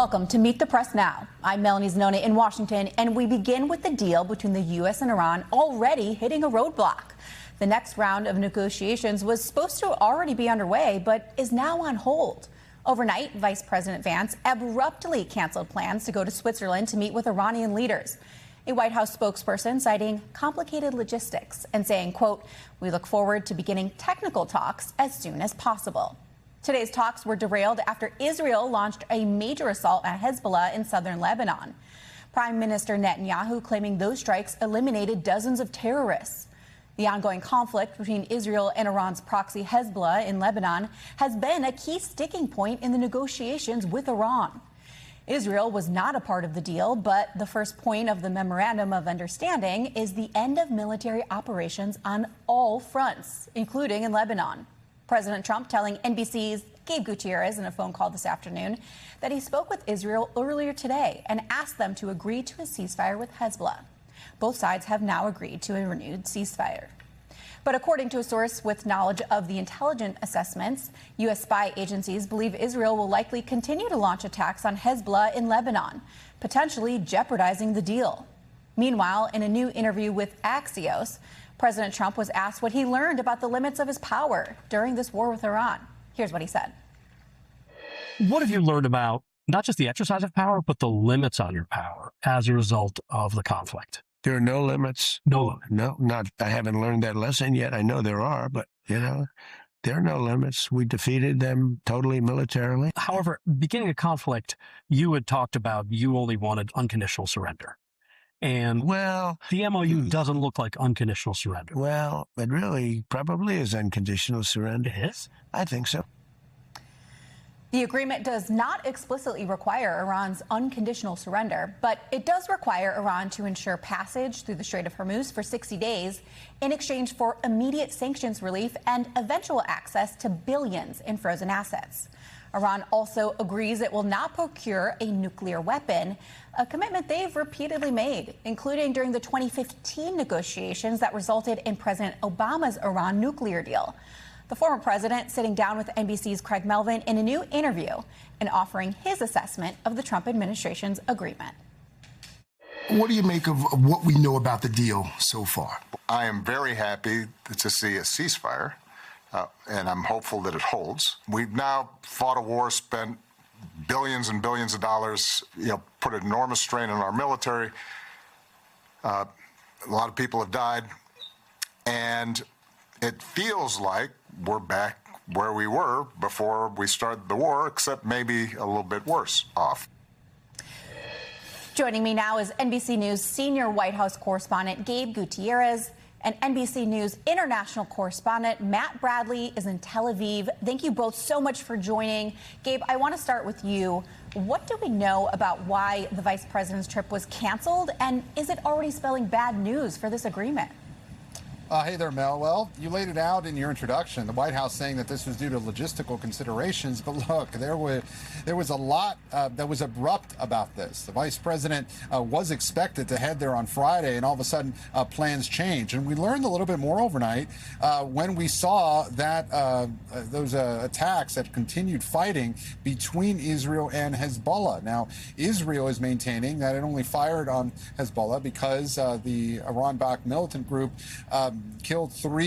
Welcome to Meet the Press Now. I'm Melanie Zanoni in Washington, and we begin with the deal between the U.S. and Iran already hitting a roadblock. The next round of negotiations was supposed to already be underway, but is now on hold. Overnight, Vice President Vance abruptly canceled plans to go to Switzerland to meet with Iranian leaders. A White House spokesperson citing complicated logistics and saying, quote, "We look forward to beginning technical talks as soon as possible." Today's talks were derailed after Israel launched a major assault at Hezbollah in southern Lebanon. Prime Minister Netanyahu claiming those strikes eliminated dozens of terrorists. The ongoing conflict between Israel and Iran's proxy Hezbollah in Lebanon has been a key sticking point in the negotiations with Iran. Israel was not a part of the deal, but the first point of the Memorandum of Understanding is the end of military operations on all fronts, including in Lebanon. President Trump telling NBC's Gabe Gutierrez in a phone call this afternoon that he spoke with Israel earlier today and asked them to agree to a ceasefire with Hezbollah. Both sides have now agreed to a renewed ceasefire. But according to a source with knowledge of the intelligence assessments, U.S. spy agencies believe Israel will likely continue to launch attacks on Hezbollah in Lebanon, potentially jeopardizing the deal. Meanwhile, in a new interview with Axios, President Trump was asked what he learned about the limits of his power during this war with Iran. Here's what he said. What have you learned about not just the exercise of power, but the limits on your power as a result of the conflict? There are no limits. No limits. No, not. I haven't learned that lesson yet. I know there are, but, there are no limits. We defeated them totally militarily. However, beginning a conflict, you had talked about you only wanted unconditional surrender. And the MOU doesn't look like unconditional surrender. Well, it really probably is unconditional surrender. It is? I think so. The agreement does not explicitly require Iran's unconditional surrender, but it does require Iran to ensure passage through the Strait of Hormuz for 60 days in exchange for immediate sanctions relief and eventual access to billions in frozen assets. Iran also agrees it will not procure a nuclear weapon, a commitment they've repeatedly made, including during the 2015 negotiations that resulted in President Obama's Iran nuclear deal. The former president sitting down with NBC's Craig Melvin in a new interview and offering his assessment of the Trump administration's agreement. What do you make of what we know about the deal so far? I am very happy to see a ceasefire. And I'm hopeful that it holds. We've now fought a war, spent billions and billions of dollars, put an enormous strain on our military. A lot of people have died. And it feels like we're back where we were before we started the war, except maybe a little bit worse off. Joining me now is NBC News senior White House correspondent Gabe Gutierrez. And NBC News international correspondent Matt Bradley is in Tel Aviv. Thank you both so much for joining. Gabe, I want to start with you. What do we know about why the vice president's trip was canceled? And is it already spelling bad news for this agreement? Hey there, Mel. Well, you laid it out in your introduction. The White House saying that this was due to logistical considerations. But look, there was a lot that was abrupt about this. The vice president was expected to head there on Friday, and all of a sudden plans changed. And we learned a little bit more overnight when we saw that those attacks, that continued fighting between Israel and Hezbollah. Now, Israel is maintaining that it only fired on Hezbollah because the Iran-backed militant group killed four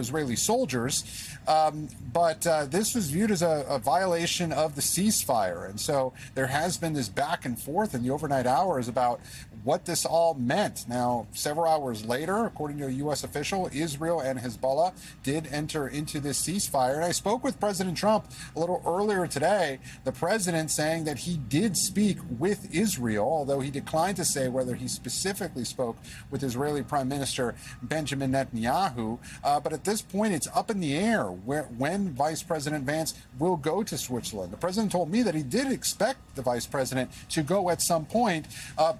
Israeli soldiers, but this was viewed as a violation of the ceasefire. And so there has been this back and forth in the overnight hours about what this all meant. Now, several hours later, according to a U.S. official, Israel and Hezbollah did enter into this ceasefire. And I spoke with President Trump a little earlier today, the president saying that he did speak with Israel, although he declined to say whether he specifically spoke with Israeli Prime Minister Benjamin Netanyahu. But at this point, it's up in the air when Vice President Vance will go to Switzerland. The president told me that he did expect the vice president to go at some point,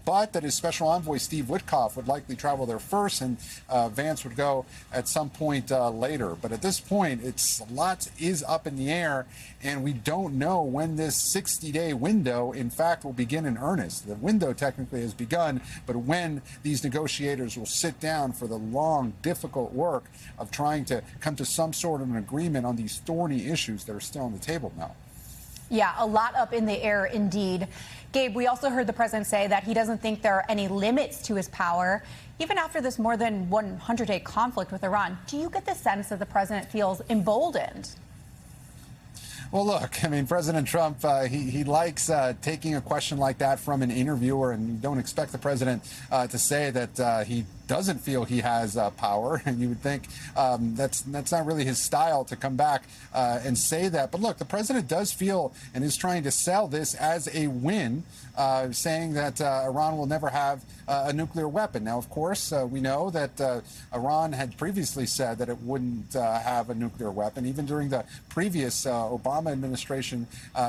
but that his special envoy, Steve Witkoff, would likely travel there first, and Vance would go at some point later. But at this point, a lot is up in the air, and we don't know when this 60-day window, in fact, will begin in earnest. The window technically has begun, but when these negotiators will sit down for the long, difficult work of trying to come to some sort of an agreement on these thorny issues that are still on the table now. Yeah, a lot up in the air indeed. Gabe, we also heard the president say that he doesn't think there are any limits to his power, even after this more than 100-day conflict with Iran. Do you get the sense that the president feels emboldened? Well, look, I mean, President Trump, he likes taking a question like that from an interviewer, and you don't expect the president to say that he doesn't feel he has power. And you would think that's not really his style to come back and say that. But look, the president does feel and is trying to sell this as a win, saying that Iran will never have a nuclear weapon. Now, of course, we know that Iran had previously said that it wouldn't have a nuclear weapon, even during the previous Obama administration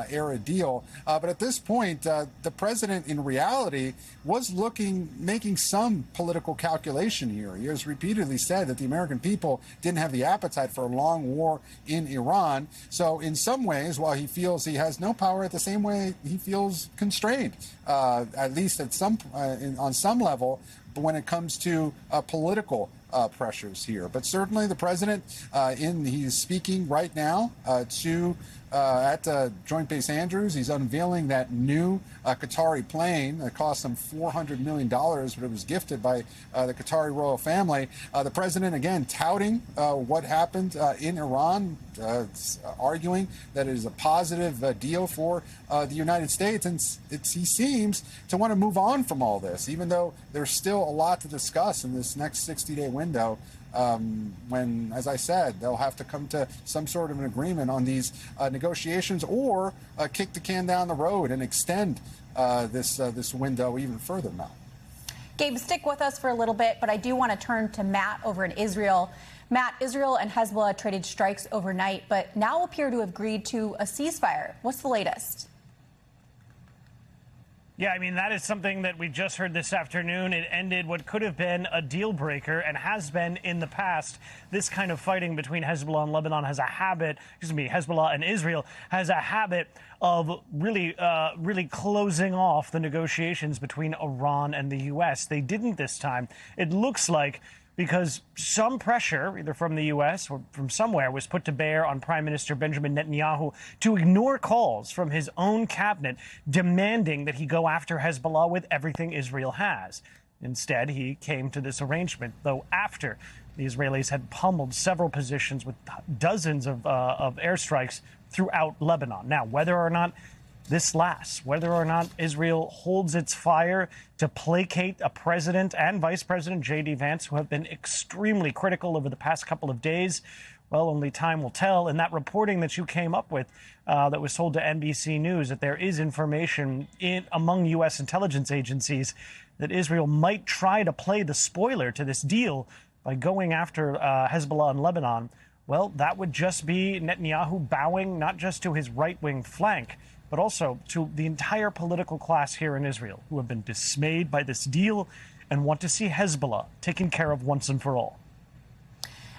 era deal. But at this point, the president, in reality, was making some political calculation here. He has repeatedly said that the American people didn't have the appetite for a long war in Iran. So in some ways, while he feels he has no power, at the same way he feels constrained, at least at on some level, when it comes to political pressures here. But certainly the president, he's speaking right now at Joint Base Andrews. He's unveiling that new Qatari plane that cost him $400 million, but it was gifted by the Qatari royal family. The president, again, touting what happened in Iran, arguing that it is a positive deal for the United States. And he seems to want to move on from all this, even though there's still a lot to discuss in this next 60-day window. When, as I said, they'll have to come to some sort of an agreement on these negotiations, or kick the can down the road and extend this window even further, Mel. Gabe, stick with us for a little bit, but I do want to turn to Matt over in Israel. Matt, Israel and Hezbollah traded strikes overnight, but now appear to have agreed to a ceasefire. What's the latest? Yeah, I mean, that is something that we just heard this afternoon. It ended what could have been a deal breaker and has been in the past. This kind of fighting between Hezbollah and Lebanon has a habit, Hezbollah and Israel has a habit of really closing off the negotiations between Iran and the U.S. They didn't this time. It looks like because some pressure, either from the U.S. or from somewhere, was put to bear on Prime Minister Benjamin Netanyahu to ignore calls from his own cabinet demanding that he go after Hezbollah with everything Israel has. Instead, he came to this arrangement, though after the Israelis had pummeled several positions with dozens of airstrikes throughout Lebanon. Now, whether or not this lasts, whether or not Israel holds its fire to placate a president and Vice President J.D. Vance, who have been extremely critical over the past couple of days, well, only time will tell. And that reporting that you came up with that was told to NBC News, that there is information among U.S. intelligence agencies that Israel might try to play the spoiler to this deal by going after Hezbollah in Lebanon. Well, that would just be Netanyahu bowing not just to his right-wing flank, but also to the entire political class here in Israel, who have been dismayed by this deal and want to see Hezbollah taken care of once and for all.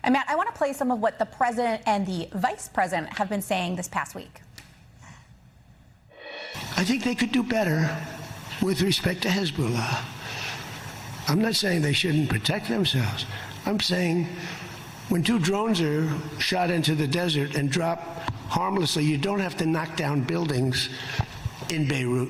And Matt, I want to play some of what the president and the vice president have been saying this past week. I think they could do better with respect to Hezbollah. I'm not saying they shouldn't protect themselves. I'm saying when two drones are shot into the desert and drop harmlessly, you don't have to knock down buildings in Beirut.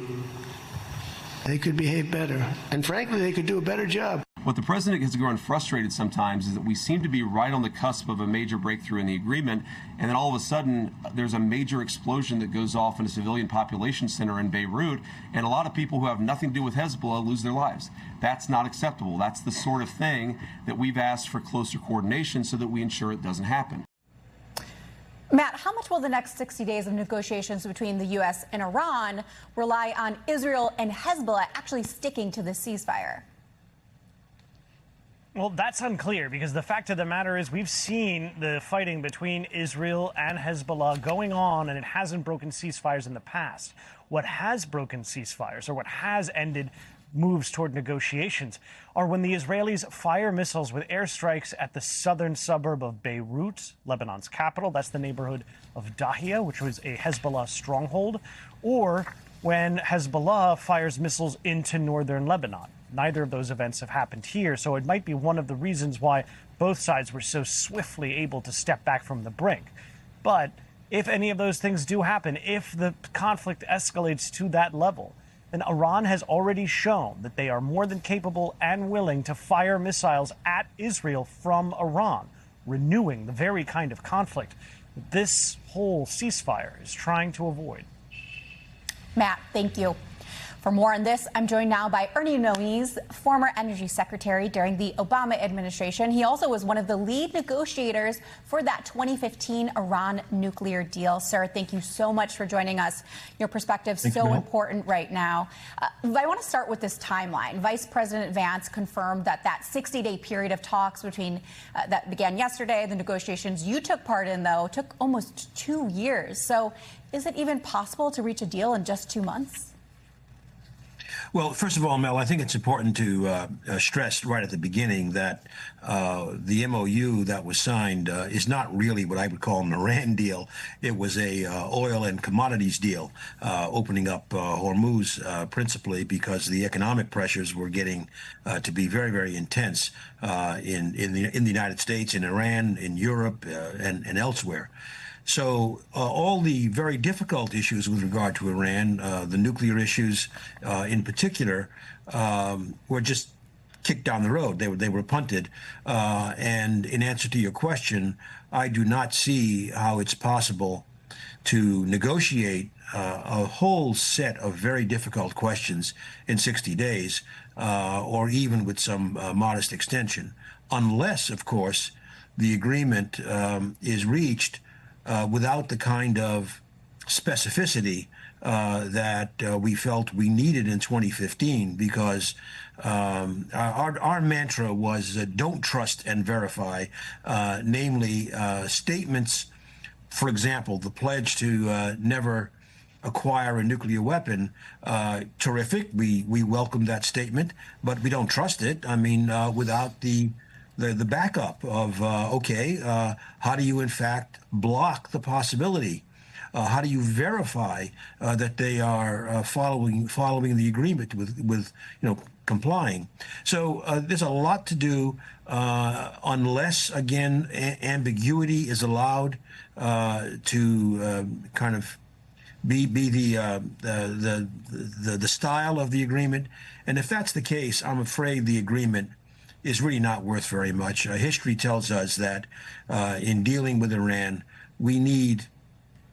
They could behave better. And frankly, they could do a better job. What the president has grown frustrated sometimes is that we seem to be right on the cusp of a major breakthrough in the agreement, and then all of a sudden there's a major explosion that goes off in a civilian population center in Beirut, and a lot of people who have nothing to do with Hezbollah lose their lives. That's not acceptable. That's the sort of thing that we've asked for closer coordination so that we ensure it doesn't happen. Matt, how much will the next 60 days of negotiations between the U.S. and Iran rely on Israel and Hezbollah actually sticking to the ceasefire? Well, that's unclear, because the fact of the matter is we've seen the fighting between Israel and Hezbollah going on, and it hasn't broken ceasefires in the past. What has broken ceasefires, or what has ended moves toward negotiations, are when the Israelis fire missiles with airstrikes at the southern suburb of Beirut, Lebanon's capital. That's the neighborhood of Dahia, which was a Hezbollah stronghold, or when Hezbollah fires missiles into northern Lebanon. Neither of those events have happened here, so it might be one of the reasons why both sides were so swiftly able to step back from the brink. But If any of those things do happen, if the conflict escalates to that level, then Iran has already shown that they are more than capable and willing to fire missiles at Israel from Iran, renewing the very kind of conflict that this whole ceasefire is trying to avoid. Matt, thank you. For more on this, I'm joined now by Ernest Moniz, former Energy Secretary during the Obama administration. He also was one of the lead negotiators for that 2015 Iran nuclear deal. Sir, thank you so much for joining us. Your perspective is so important right now. I want to start with this timeline. Vice President Vance confirmed that 60-day period of talks between that began yesterday, the negotiations you took part in, though, took almost 2 years. So is it even possible to reach a deal in just 2 months? Well, first of all, Mel, I think it's important to stress right at the beginning that the MOU that was signed is not really what I would call an Iran deal. It was a oil and commodities deal, opening up Hormuz principally because the economic pressures were getting to be very, very intense in the United States, in Iran, in Europe, and elsewhere. So all the very difficult issues with regard to Iran, the nuclear issues in particular, were just kicked down the road. They were punted. And in answer to your question, I do not see how it's possible to negotiate a whole set of very difficult questions in 60 days, or even with some modest extension, unless, of course, the agreement is reached without the kind of specificity that we felt we needed in 2015, because our mantra was don't trust and verify, namely statements, for example, the pledge to never acquire a nuclear weapon. Terrific. We welcome that statement, but we don't trust it. I mean, without the backup of, how do you in fact block the possibility? How do you verify that they are following the agreement with complying? So there's a lot to do unless, again, ambiguity is allowed to kind of be the style of the agreement. And if that's the case, I'm afraid the agreement is really not worth very much. History tells us that in dealing with Iran, we need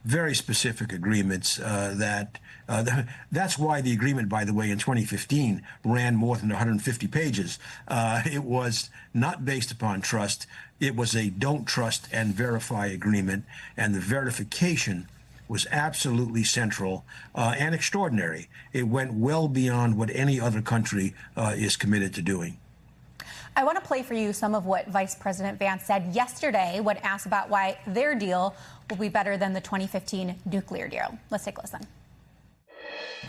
very specific agreements. That's why the agreement, by the way, in 2015 ran more than 150 pages. It was not based upon trust. It was a don't trust and verify agreement, and the verification was absolutely central and extraordinary. It went well beyond what any other country is committed to doing. I want to play for you some of what Vice President Vance said yesterday when asked about why their deal will be better than the 2015 nuclear deal. Let's take a listen.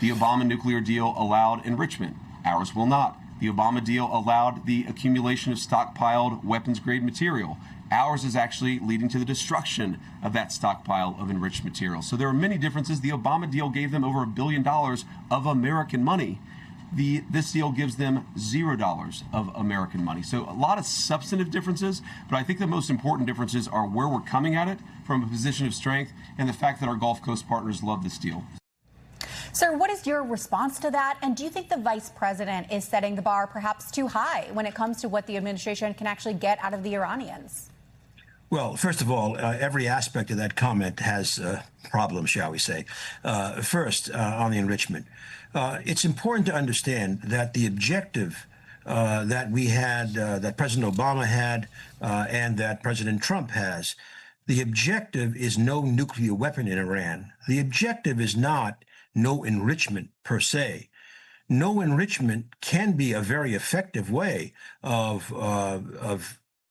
The Obama nuclear deal allowed enrichment. Ours will not. The Obama deal allowed the accumulation of stockpiled weapons-grade material. Ours is actually leading to the destruction of that stockpile of enriched material. So there are many differences. The Obama deal gave them over $1 billion of American money. This deal gives them $0 of American money. So a lot of substantive differences, but I think the most important differences are where we're coming at it from a position of strength and the fact that our Gulf Coast partners love this deal. Sir, what is your response to that? And do you think the vice president is setting the bar perhaps too high when it comes to what the administration can actually get out of the Iranians? Well, first of all, every aspect of that comment has problems, shall we say. First, on the enrichment. It's important to understand that the objective that we had, that President Obama had, and that President Trump has, the objective is no nuclear weapon in Iran. The objective is not no enrichment per se. No enrichment can be a very effective way of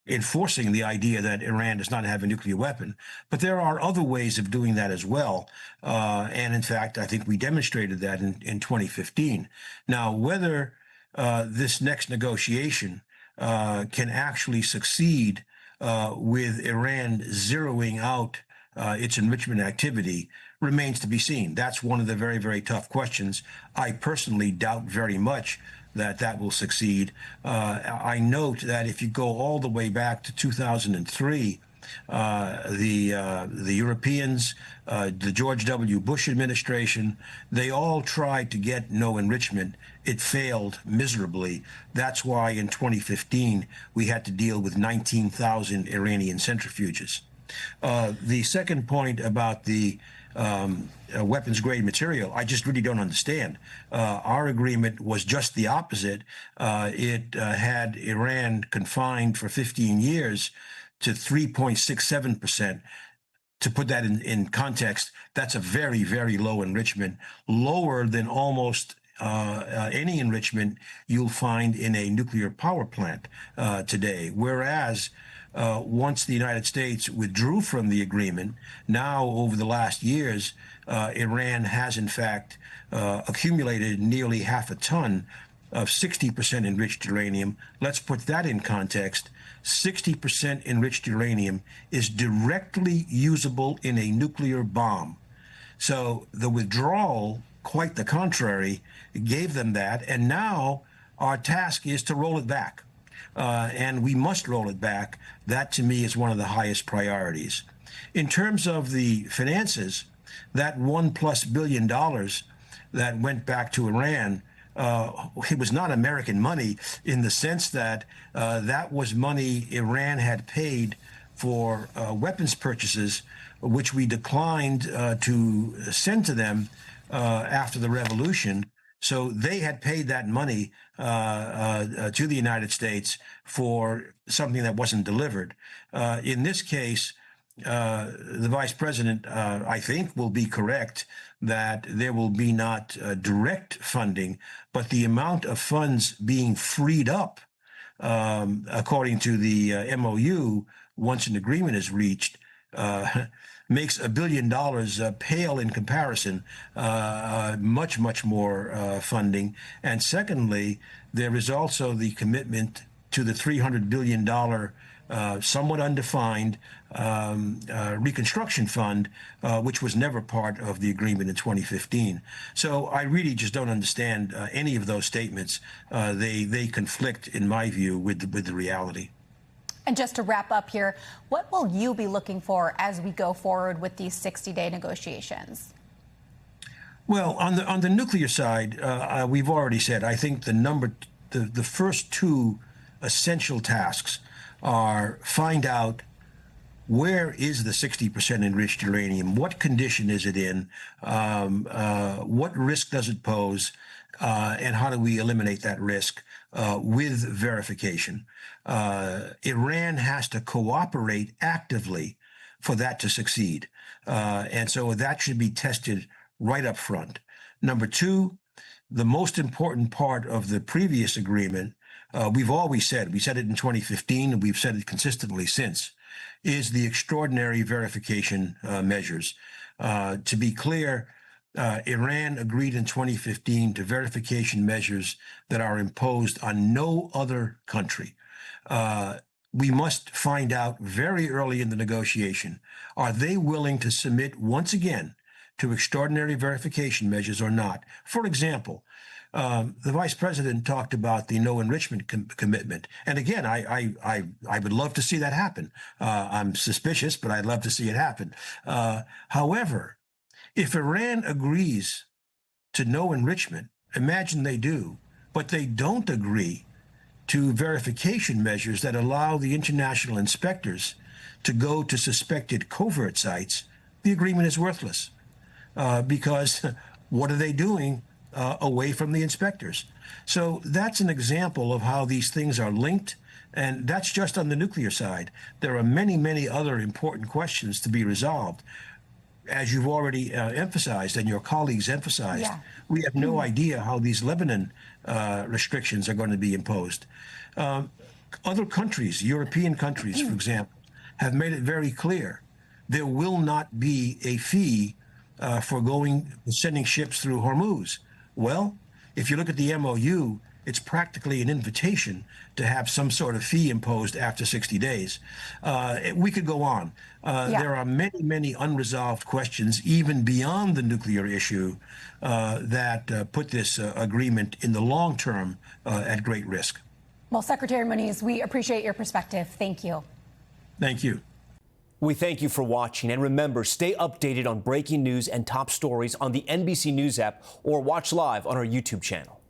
enforcing the idea that Iran does not have a nuclear weapon. But there are other ways of doing that as well. And in fact, I think we demonstrated that in 2015. Now, whether this next negotiation can actually succeed with Iran zeroing out its enrichment activity remains to be seen. That's one of the very, very tough questions. I personally doubt very much that will succeed. I note that if you go all the way back to 2003, The Europeans, the George W. Bush administration, they all tried to get no enrichment. It failed miserably. That's why in 2015 we had to deal with 19,000 Iranian centrifuges. The second point about the weapons grade material, I just really don't understand. Our agreement was just the opposite. It had Iran confined for 15 years to 3.67%. To put that in context, that's a very, very low enrichment, lower than almost any enrichment you'll find in a nuclear power plant today. Whereas once the United States withdrew from the agreement, now over the last years, Iran has in fact accumulated nearly half a ton of 60% enriched uranium. Let's put that in context. 60% enriched uranium is directly usable in a nuclear bomb. So the withdrawal, quite the contrary, gave them that. And now our task is to roll it back. And we must roll it back. That, to me, is one of the highest priorities. In terms of the finances, that $1+ billion that went back to Iran, it was not American money in the sense that that was money Iran had paid for weapons purchases, which we declined to send to them after the revolution. So they had paid that money to the United States for something that wasn't delivered. In this case, the vice president, I think, will be correct that there will be not direct funding, but the amount of funds being freed up, according to the MOU, once an agreement is reached, makes $1 billion pale in comparison, much, much more funding. And secondly, there is also the commitment to the $300 billion somewhat undefined reconstruction fund, which was never part of the agreement in 2015. So I really just don't understand any of those statements. They conflict, in my view, with the reality. And just to wrap up here, what will you be looking for as we go forward with these 60-day negotiations? Well, on the nuclear side, we've already said, I think the first two essential tasks are find out where is the 60% enriched uranium, what condition is it in, what risk does it pose, and how do we eliminate that risk with verification. Iran has to cooperate actively for that to succeed. And so that should be tested right up front. Number two, the most important part of the previous agreement, we've always said, we said it in 2015, and we've said it consistently since, is the extraordinary verification measures. To be clear, Iran agreed in 2015 to verification measures that are imposed on no other country. We must find out very early in the negotiation, are they willing to submit once again to extraordinary verification measures or not? For example, the vice president talked about the no enrichment commitment. And again, I would love to see that happen. I'm suspicious, but I'd love to see it happen. However, if Iran agrees to no enrichment, imagine they do, but they don't agree to verification measures that allow the international inspectors to go to suspected covert sites, the agreement is worthless. Because what are they doing away from the inspectors? So that's an example of how these things are linked, and that's just on the nuclear side. There are many, many other important questions to be resolved. As you've already emphasized and your colleagues emphasized, we have no idea how these Lebanon restrictions are going to be imposed. Other countries, European countries, for example, have made it very clear there will not be a fee for sending ships through Hormuz. Well, if you look at the MOU, it's practically an invitation to have some sort of fee imposed after 60 days. We could go on. There are many, many unresolved questions, even beyond the nuclear issue, that put this agreement in the long term at great risk. Well, Secretary Moniz, we appreciate your perspective. Thank you. Thank you. We thank you for watching, and remember, stay updated on breaking news and top stories on the NBC News app or watch live on our YouTube channel.